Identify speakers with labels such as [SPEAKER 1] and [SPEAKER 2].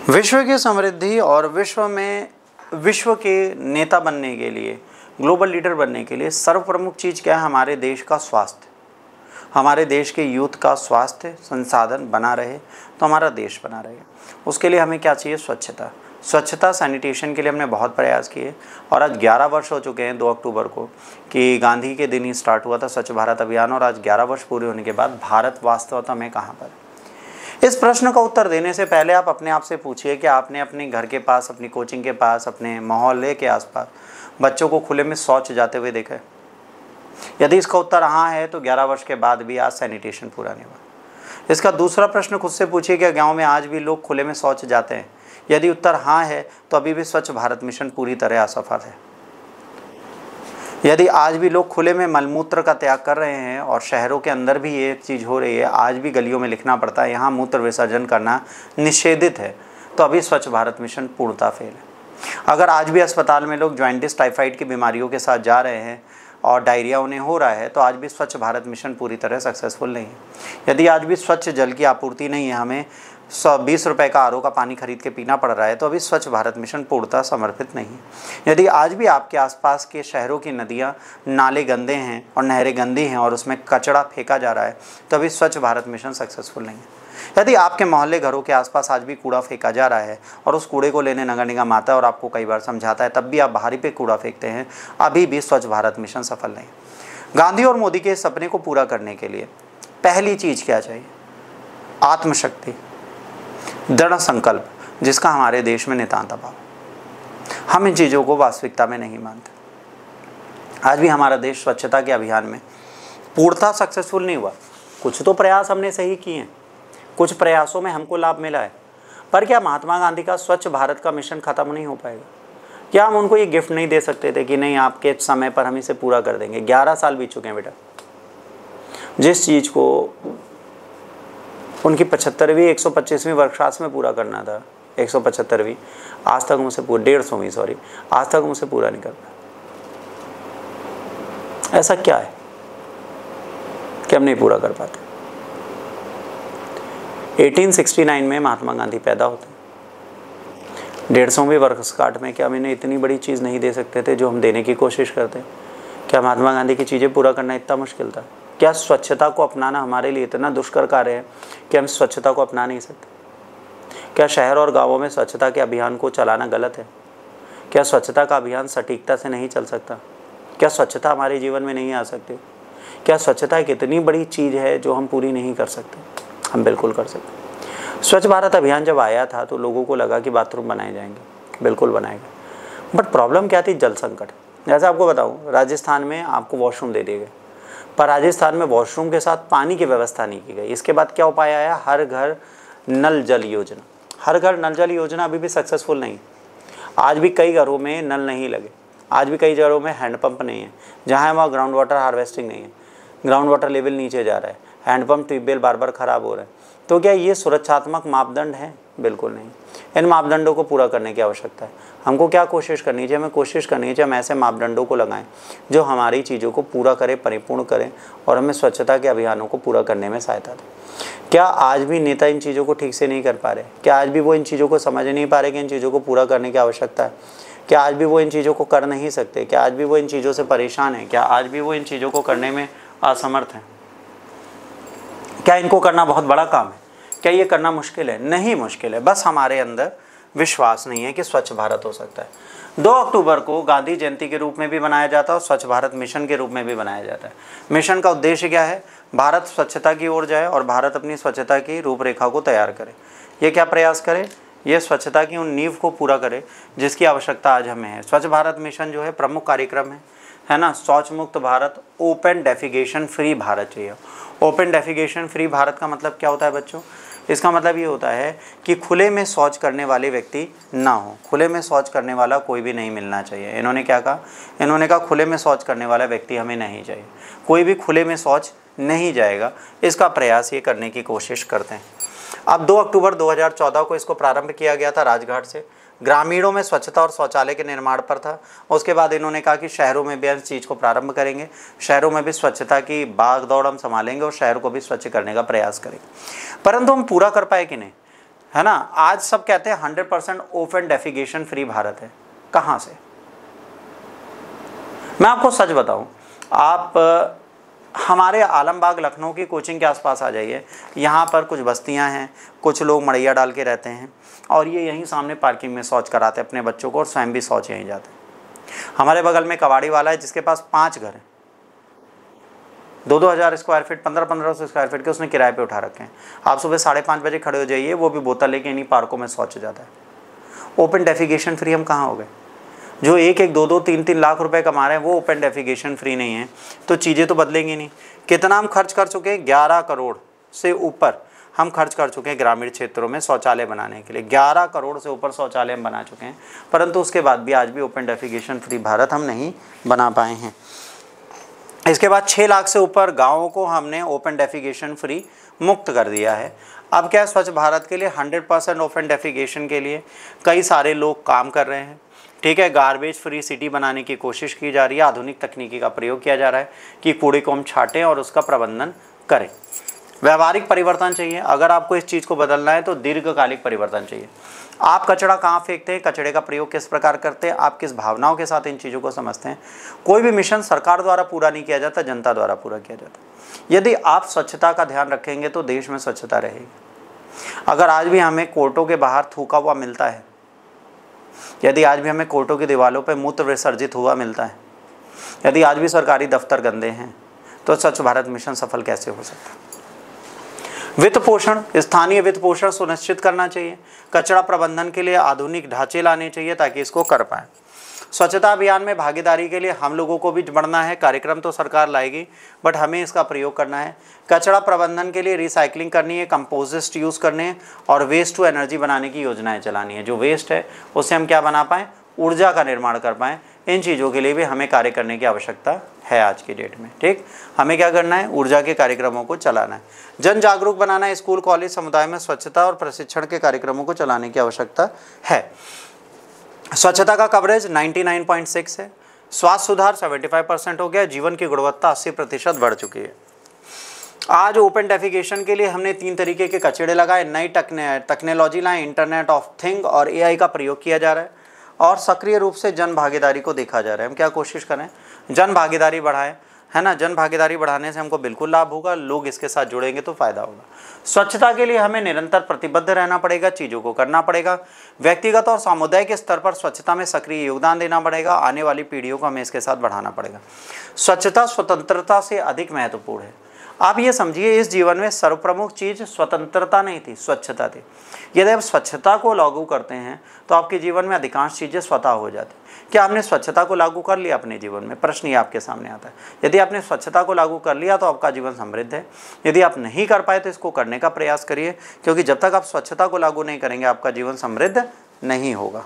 [SPEAKER 1] विश्व की समृद्धि और विश्व के नेता बनने के लिए, ग्लोबल लीडर बनने के लिए सर्वप्रमुख चीज़ क्या है? हमारे देश का स्वास्थ्य। हमारे देश के यूथ का स्वास्थ्य संसाधन बना रहे तो हमारा देश बना रहे। उसके लिए हमें क्या चाहिए? स्वच्छता। स्वच्छता सैनिटेशन के लिए हमने बहुत प्रयास किए और आज 11 वर्ष हो चुके हैं 2 अक्टूबर को कि गांधी के दिन ही स्टार्ट हुआ था स्वच्छ भारत अभियान, और आज 11 वर्ष पूरे होने के बाद भारत वास्तवता में कहाँ पर? इस प्रश्न का उत्तर देने से पहले आप अपने आप से पूछिए कि आपने अपने घर के पास, अपनी कोचिंग के पास, अपने मोहल्ले के आसपास बच्चों को खुले में शौच जाते हुए देखा है? यदि इसका उत्तर हाँ है तो 11 वर्ष के बाद भी आज सैनिटेशन पूरा नहीं हुआ। इसका दूसरा प्रश्न खुद से पूछिए कि गांव में आज भी लोग खुले में शौच जाते हैं? यदि उत्तर हाँ है तो अभी भी स्वच्छ भारत मिशन पूरी तरह असफल है। यदि आज भी लोग खुले में मलमूत्र का त्याग कर रहे हैं और शहरों के अंदर भी ये चीज़ हो रही है, आज भी गलियों में लिखना पड़ता है यहाँ मूत्र विसर्जन करना निषेधित है, तो अभी स्वच्छ भारत मिशन पूर्णतः फेल है। अगर आज भी अस्पताल में लोग जॉइंटिस, टाइफाइड की बीमारियों के साथ जा रहे हैं और डायरिया उन्हें हो रहा है, तो आज भी स्वच्छ भारत मिशन पूरी तरह सक्सेसफुल नहीं है। यदि आज भी स्वच्छ जल की आपूर्ति नहीं है, हमें 120 रुपये का आरओ का पानी खरीद के पीना पड़ रहा है, तो अभी स्वच्छ भारत मिशन पूर्णतः समर्पित नहीं है। यदि आज भी आपके आसपास के शहरों की नदियाँ, नाले गंदे हैं और नहरें गंदी हैं और उसमें कचरा फेंका जा रहा है, तो अभी स्वच्छ भारत मिशन सक्सेसफुल नहीं है। यदि आपके मोहल्ले, घरों के आसपास आज भी कूड़ा फेंका जा रहा है और उस कूड़े को लेने नगर निगम आता है और आपको कई बार समझाता है, तब भी आप बाहरी पे कूड़ा फेंकते हैं, अभी भी स्वच्छ भारत मिशन सफल नहीं। गांधी और मोदी के सपने को पूरा करने के लिए पहली चीज़ क्या चाहिए? आत्मशक्ति, दृढ़ संकल्प, जिसका हमारे देश में नितांत अभाव। हम इन चीज़ों को वास्तविकता में नहीं मानते। आज भी हमारा देश स्वच्छता के अभियान में पूर्णतः सक्सेसफुल नहीं हुआ। कुछ तो प्रयास हमने सही किए हैं, कुछ प्रयासों में हमको लाभ मिला है, पर क्या महात्मा गांधी का स्वच्छ भारत का मिशन खत्म नहीं हो पाएगा? क्या हम उनको ये गिफ्ट नहीं दे सकते थे कि नहीं, आपके समय पर हम इसे पूरा कर देंगे? 11 साल बीत चुके हैं बेटा। जिस चीज़ को उनकी 75वीं 125वीं वर्षगांठ में पूरा करना था, 175वीं, आज तक मुझसे पूरा 150वीं सॉरी आज तक मुझसे पूरा नहीं कर पाया। ऐसा क्या है कि हम नहीं पूरा कर पाते? 1869 में महात्मा गांधी पैदा होते हैं। 150वीं वर्षगांठ में क्या हम इन्हें इतनी बड़ी चीज़ नहीं दे सकते थे जो हम देने की कोशिश करते हैं? क्या महात्मा गांधी की चीज़ें पूरा करना इतना मुश्किल था? क्या स्वच्छता को अपनाना हमारे लिए इतना दुष्कर कार्य है कि हम स्वच्छता को अपना नहीं सकते? क्या शहर और गांवों में स्वच्छता के अभियान को चलाना गलत है? क्या स्वच्छता का अभियान सटीकता से नहीं चल सकता? क्या स्वच्छता हमारे जीवन में नहीं आ सकती? क्या स्वच्छता एक इतनी बड़ी चीज़ है जो हम पूरी नहीं कर सकते? हम बिल्कुल कर सकते। स्वच्छ भारत अभियान जब आया था तो लोगों को लगा कि बाथरूम बनाए जाएंगे, बिल्कुल बनाएगा, बट प्रॉब्लम क्या थी? जल संकट। जैसे आपको बताऊँ, राजस्थान में आपको वॉशरूम दे दिए गए, पर राजस्थान में वॉशरूम के साथ पानी की व्यवस्था नहीं की गई। इसके बाद क्या उपाय आया? हर घर नल जल योजना। हर घर नल जल योजना अभी भी सक्सेसफुल नहीं। आज भी कई घरों में नल नहीं लगे, आज भी कई घरों में हैंडपंप नहीं है, जहाँ है वहाँ ग्राउंड वाटर हार्वेस्टिंग नहीं है, ग्राउंड वाटर लेवल नीचे जा रहा है, हैंडपंप, ट्यूबवेल बार बार ख़राब हो रहे हैं। तो क्या ये सुरक्षात्मक मापदंड हैं? बिल्कुल नहीं। इन मापदंडों को पूरा करने की आवश्यकता है। हमको क्या कोशिश करनी चाहिए? हमें कोशिश करनी चाहिए हम ऐसे मापदंडों को लगाएं जो हमारी चीज़ों को पूरा करें, परिपूर्ण करें और हमें स्वच्छता के अभियानों को पूरा करने में सहायता दें। क्या आज भी नेता इन चीज़ों को ठीक से नहीं कर पा रहे? क्या आज भी वो इन चीज़ों को समझ नहीं पा रहे कि इन चीज़ों को पूरा करने की आवश्यकता है? क्या आज भी वो इन चीज़ों को कर नहीं सकते? क्या आज भी वो इन चीज़ों से परेशान हैं? क्या आज भी वो इन चीज़ों को करने में असमर्थ हैं? क्या इनको करना बहुत बड़ा काम है? क्या ये करना मुश्किल है? नहीं मुश्किल है, बस हमारे अंदर विश्वास नहीं है कि स्वच्छ भारत हो सकता है। 2 अक्टूबर को गांधी जयंती के रूप में भी मनाया जाता है और स्वच्छ भारत मिशन के रूप में भी मनाया जाता है। मिशन का उद्देश्य क्या है? भारत स्वच्छता की ओर जाए और भारत अपनी स्वच्छता की रूपरेखा को तैयार करे। ये क्या प्रयास करे? ये स्वच्छता की उन नींव को पूरा करे जिसकी आवश्यकता आज हमें है। स्वच्छ भारत मिशन जो है प्रमुख कार्यक्रम है ना, शौच मुक्त Bharat, open defecation free Bharat चाहिए। ओपन डेफिकेशन फ्री भारत का मतलब क्या होता है बच्चों? इसका मतलब ये होता है कि खुले में शौच करने वाले व्यक्ति ना हो, खुले में शौच करने वाला कोई भी नहीं मिलना चाहिए। इन्होंने क्या कहा? इन्होंने कहा खुले में शौच करने वाला व्यक्ति हमें नहीं चाहिए, कोई भी खुले में शौच नहीं जाएगा। इसका प्रयास ये करने की कोशिश करते हैं। अब 2 अक्टूबर 2014 को इसको प्रारंभ किया गया था राजघाट से। ग्रामीणों में स्वच्छता और शौचालय के निर्माण पर था। उसके बाद इन्होंने कहा कि शहरों में भी इस चीज़ को प्रारंभ करेंगे, शहरों में भी स्वच्छता की भाग दौड़ हम संभालेंगे और शहर को भी स्वच्छ करने का प्रयास करेंगे। परंतु हम पूरा कर पाए कि नहीं? है ना। आज सब कहते हैं 100% ओपन डेफिकेशन फ्री भारत है। कहाँ से? मैं आपको सच बताऊं, आप हमारे आलमबाग लखनऊ की कोचिंग के आसपास आ जाइए, यहाँ पर कुछ बस्तियाँ हैं, कुछ लोग मड़ैया डाल के रहते हैं और ये यहीं सामने पार्किंग में शौच कराते हैं अपने बच्चों को और स्वयं भी शौच यहीं जाते हैं। हमारे बगल में कबाड़ी वाला है जिसके पास 5 घर हैं, 2-2 हज़ार स्क्वायर फीट, 15-1500 स्क्वायर फीट के उसने किराए पे उठा रखे हैं। आप सुबह 5:30 बजे खड़े हो जाइए, वो भी बोतल लेके इन्हीं पार्कों में शौच जाता है। ओपन डेफिकेशन फ्री हम कहाँ हो गए? जो 1-1, 2-2, 3-3 लाख रुपए कमा रहे हैं वो ओपन डेफिकेशन फ्री नहीं है, तो चीज़ें तो बदलेंगी नहीं। कितना हम खर्च कर चुके हैं? 11 करोड़ से ऊपर हम खर्च कर चुके हैं ग्रामीण क्षेत्रों में शौचालय बनाने के लिए। 11 करोड़ से ऊपर शौचालय हम बना चुके हैं, परंतु उसके बाद भी आज भी ओपन डेफिकेशन फ्री भारत हम नहीं बना पाए हैं। इसके बाद 6 लाख से ऊपर गाँवों को हमने ओपन डेफिकेशन फ्री मुक्त कर दिया है। अब क्या, स्वच्छ भारत के लिए 100% ओपन डेफिकेशन के लिए कई सारे लोग काम कर रहे हैं। ठीक है, गार्बेज फ्री सिटी बनाने की कोशिश की जा रही है, आधुनिक तकनीकी का प्रयोग किया जा रहा है कि कूड़े को हम छांटें और उसका प्रबंधन करें। व्यावहारिक परिवर्तन चाहिए। अगर आपको इस चीज़ को बदलना है तो दीर्घकालिक परिवर्तन चाहिए। आप कचरा कहाँ फेंकते हैं, कचरे का प्रयोग किस प्रकार करते हैं, आप किस भावनाओं के साथ इन चीज़ों को समझते हैं। कोई भी मिशन सरकार द्वारा पूरा नहीं किया जाता, जनता द्वारा पूरा किया जाता। यदि आप स्वच्छता का ध्यान रखेंगे तो देश में स्वच्छता रहेगी। अगर आज भी हमें कोर्टों के बाहर थूका हुआ मिलता है, यदि आज भी हमें कोर्टों की दीवारों पर मूत्र विसर्जित हुआ मिलता है, यदि आज भी सरकारी दफ्तर गंदे हैं, तो स्वच्छ भारत मिशन सफल कैसे हो सकता है? वित्त पोषण, स्थानीय वित्त पोषण सुनिश्चित करना चाहिए। कचरा प्रबंधन के लिए आधुनिक ढांचे लाने चाहिए ताकि इसको कर पाएँ। स्वच्छता अभियान में भागीदारी के लिए हम लोगों को भी बढ़ना है। कार्यक्रम तो सरकार लाएगी, बट हमें इसका प्रयोग करना है। कचरा प्रबंधन के लिए रिसाइकलिंग करनी है, कंपोजिस्ट यूज़ करने हैं और वेस्ट टू एनर्जी बनाने की योजनाएं चलानी है। जो वेस्ट है उससे हम क्या बना पाएँ, ऊर्जा का निर्माण कर पाएँ। इन चीज़ों के लिए भी हमें कार्य करने की आवश्यकता है आज की डेट में। ठीक, हमें क्या करना है, ऊर्जा के कार्यक्रमों को चलाना है, जन जागरूक बनाना है। स्कूल कॉलेज समुदाय में स्वच्छता और प्रशिक्षण के कार्यक्रमों को चलाने की आवश्यकता है। स्वच्छता का कवरेज 99.6 है। स्वास्थ्य सुधार 75% हो गया। जीवन की गुणवत्ता 80% बढ़ चुकी है। आज ओपन डेफिकेशन के लिए हमने 3 तरीके के कचड़े लगाए, नई टेक्नोलॉजी लाए, इंटरनेट ऑफ थिंग और AI का प्रयोग किया जा रहा है और सक्रिय रूप से जन भागीदारी को देखा जा रहा है। हम क्या कोशिश करें, जन भागीदारी बढ़ाएं, है ना। जन भागीदारी बढ़ाने से हमको बिल्कुल लाभ होगा, लोग इसके साथ जुड़ेंगे तो फायदा होगा। स्वच्छता के लिए हमें निरंतर प्रतिबद्ध रहना पड़ेगा, चीज़ों को करना पड़ेगा। व्यक्तिगत और सामुदायिक स्तर पर स्वच्छता में सक्रिय योगदान देना पड़ेगा। आने वाली पीढ़ियों को हमें इसके साथ बढ़ाना पड़ेगा। स्वच्छता स्वतंत्रता से अधिक महत्वपूर्ण है। आप ये समझिए, इस जीवन में सर्वप्रमुख चीज़ स्वतंत्रता नहीं थी, स्वच्छता थी। यदि आप स्वच्छता को लागू करते हैं तो आपके जीवन में अधिकांश चीज़ें स्वतः हो जाती। क्या आपने स्वच्छता को लागू कर लिया अपने जीवन में? प्रश्न ये आपके सामने आता है। यदि आपने स्वच्छता को लागू कर लिया तो आपका जीवन समृद्ध है। यदि आप नहीं कर पाए तो इसको करने का प्रयास करिए, क्योंकि जब तक आप स्वच्छता को लागू नहीं करेंगे आपका जीवन समृद्ध नहीं होगा।